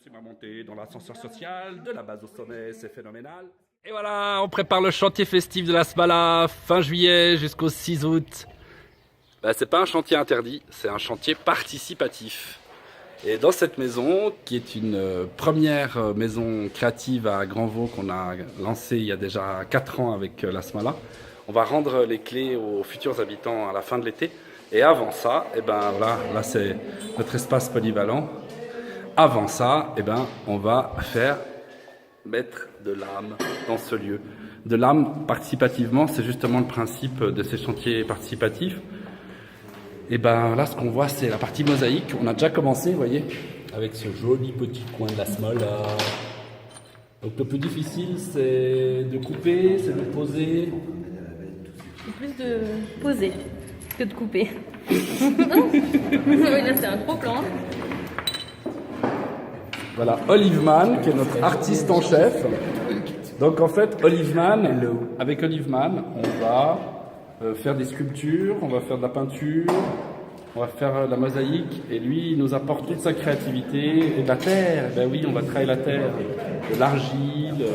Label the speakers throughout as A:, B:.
A: c'est ma montée dans l'ascenseur social, de la base au sommet, c'est phénoménal. Et voilà, on prépare le chantier festif de la Smala, fin juillet jusqu'au 6 août. C'est pas un chantier interdit, c'est un chantier participatif. Et dans cette maison, qui est une première maison créative à Grandvaux qu'on a lancée il y a déjà 4 ans avec la Smala, on va rendre les clés aux futurs habitants à la fin de l'été. Et avant ça, voilà, là c'est notre espace polyvalent. Avant ça, on va mettre de l'âme dans ce lieu. De l'âme participativement, c'est justement le principe de ces chantiers participatifs. Et là, ce qu'on voit, c'est la partie mosaïque. On a déjà commencé, vous voyez, avec ce joli petit coin de la Smala. Donc le plus difficile, c'est de couper, c'est de poser.
B: C'est plus de poser que de couper. Là, c'est un gros plan.
A: Voilà, Oliveman, qui est notre artiste en chef. Donc en fait, avec Oliveman, on va faire des sculptures, on va faire de la peinture, on va faire de la mosaïque. Et lui, il nous apporte toute sa créativité. Et de la terre, ben oui, on va travailler la terre. De l'argile.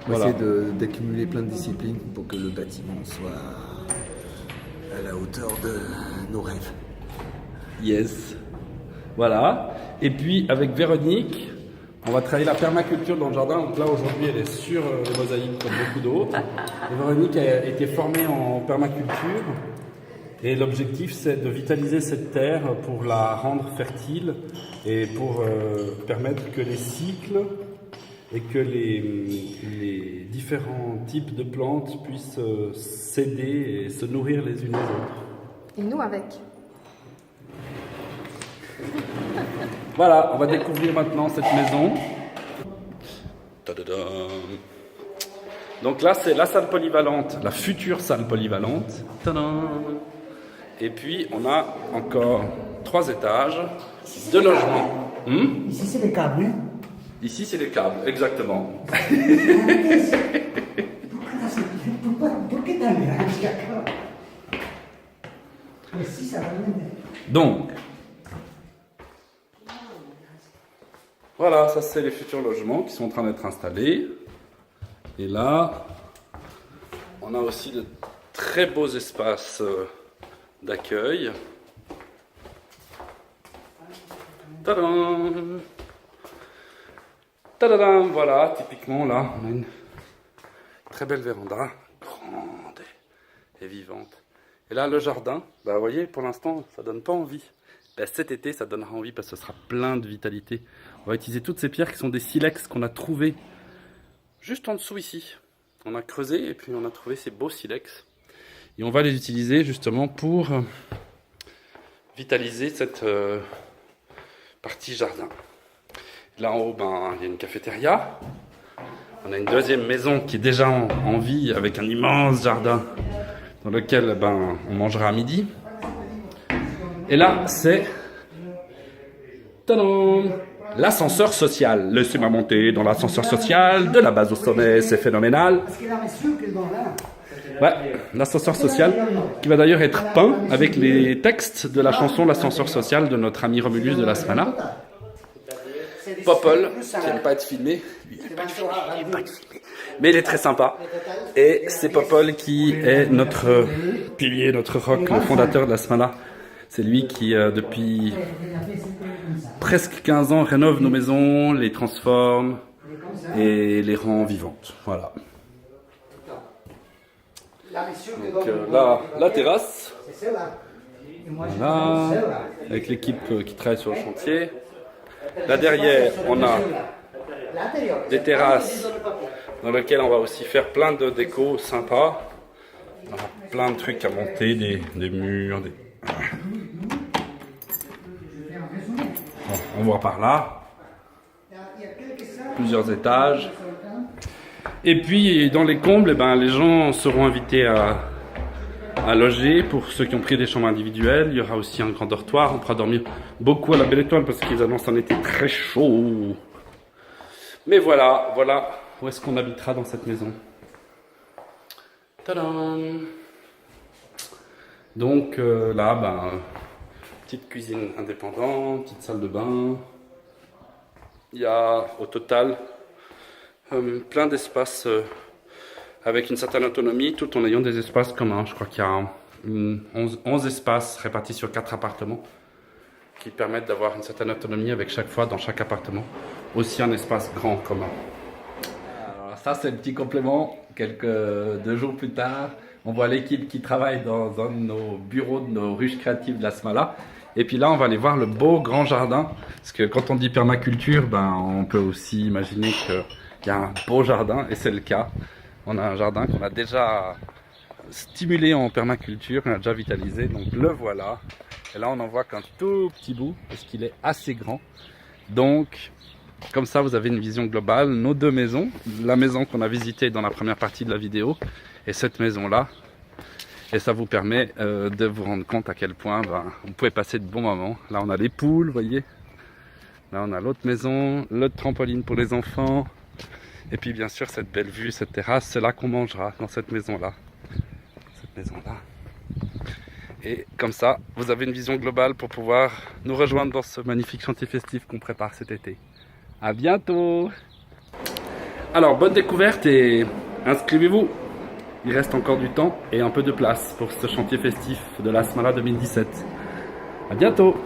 C: On va essayer d'accumuler plein de disciplines pour que le bâtiment soit à la hauteur de nos rêves.
A: Yes. Voilà. Et puis avec Véronique, on va travailler la permaculture dans le jardin. Donc là aujourd'hui elle est sur les mosaïques comme beaucoup d'autres. Et Véronique a été formée en permaculture. Et l'objectif c'est de vitaliser cette terre pour la rendre fertile et pour permettre que les cycles et que les différents types de plantes puissent s'aider et se nourrir les unes les autres.
D: Et nous avec.
A: Voilà, on va découvrir maintenant cette maison. Tadadam. Donc là, c'est la salle polyvalente, la future salle polyvalente. Tadam. Et puis, on a encore 3 étages de logement.
E: Ici, c'est les câbles. Hein?
A: Ici, c'est les câbles, exactement. Donc, voilà, ça c'est les futurs logements qui sont en train d'être installés. Et là, on a aussi de très beaux espaces d'accueil. Tadam! Tadam! Voilà, typiquement là, on a une très belle véranda, grande et vivante. Et là, le jardin, vous voyez, pour l'instant, ça donne pas envie. Cet été, ça donnera envie parce que ce sera plein de vitalité. On va utiliser toutes ces pierres qui sont des silex qu'on a trouvés juste en dessous ici. On a creusé et puis on a trouvé ces beaux silex. Et on va les utiliser justement pour vitaliser cette partie jardin. Là en haut, il y a une cafétéria. On a une deuxième maison qui est déjà en vie avec un immense jardin dans lequel on mangera à midi. Et là, c'est l'ascenseur social. Laissez-moi monter dans l'ascenseur social, de la base au sommet, c'est phénoménal. Ouais, l'ascenseur social, qui va d'ailleurs être peint avec les textes de la chanson L'ascenseur social de notre ami Romulus de la Smala. Popol, qui n'aime pas être filmé. Mais il est très sympa. Et c'est Popol qui est notre pilier, notre roc, le fondateur de la Smala. C'est lui qui, depuis presque 15 ans, rénove nos maisons, les transforme et les rend vivantes. Voilà. Donc là, la terrasse. Voilà, avec l'équipe qui travaille sur le chantier. Là derrière, on a des terrasses dans lesquelles on va aussi faire plein de déco sympas. On a plein de trucs à monter, des murs, des... Bon, on voit par là. Plusieurs étages. Et puis dans les combles, les gens seront invités à loger. Pour ceux qui ont pris des chambres individuelles, il y aura aussi un grand dortoir. On pourra dormir beaucoup à la Belle Étoile parce qu'ils annoncent un été très chaud. Mais voilà où est-ce qu'on habitera dans cette maison. Tadam! Donc là, petite cuisine indépendante, petite salle de bain. Il y a au total plein d'espaces avec une certaine autonomie, tout en ayant des espaces communs. Je crois qu'il y a 11 espaces répartis sur 4 appartements qui permettent d'avoir une certaine autonomie avec chaque fois dans chaque appartement. Aussi un espace grand commun. Alors ça c'est le petit complément. 2 jours plus tard, on voit l'équipe qui travaille dans un de nos bureaux, de nos ruches créatives de la Smala. Et puis là, on va aller voir le beau grand jardin. Parce que quand on dit permaculture, on peut aussi imaginer qu'il y a un beau jardin. Et c'est le cas. On a un jardin qu'on a déjà stimulé en permaculture, on a déjà vitalisé. Donc le voilà. Et là, on n'en voit qu'un tout petit bout parce qu'il est assez grand. Donc, comme ça, vous avez une vision globale. Nos 2 maisons, la maison qu'on a visitée dans la première partie de la vidéo et cette maison-là. Et ça vous permet de vous rendre compte à quel point vous pouvez passer de bons moments. Là, on a les poules, vous voyez. Là, on a l'autre maison, l'autre trampoline pour les enfants. Et puis, bien sûr, cette belle vue, cette terrasse, c'est là qu'on mangera, dans cette maison-là. Cette maison-là. Et comme ça, vous avez une vision globale pour pouvoir nous rejoindre dans ce magnifique chantier festif qu'on prépare cet été. À bientôt! Alors, bonne découverte et inscrivez-vous! Il reste encore du temps et un peu de place pour ce chantier festif de la Smala 2017. À bientôt!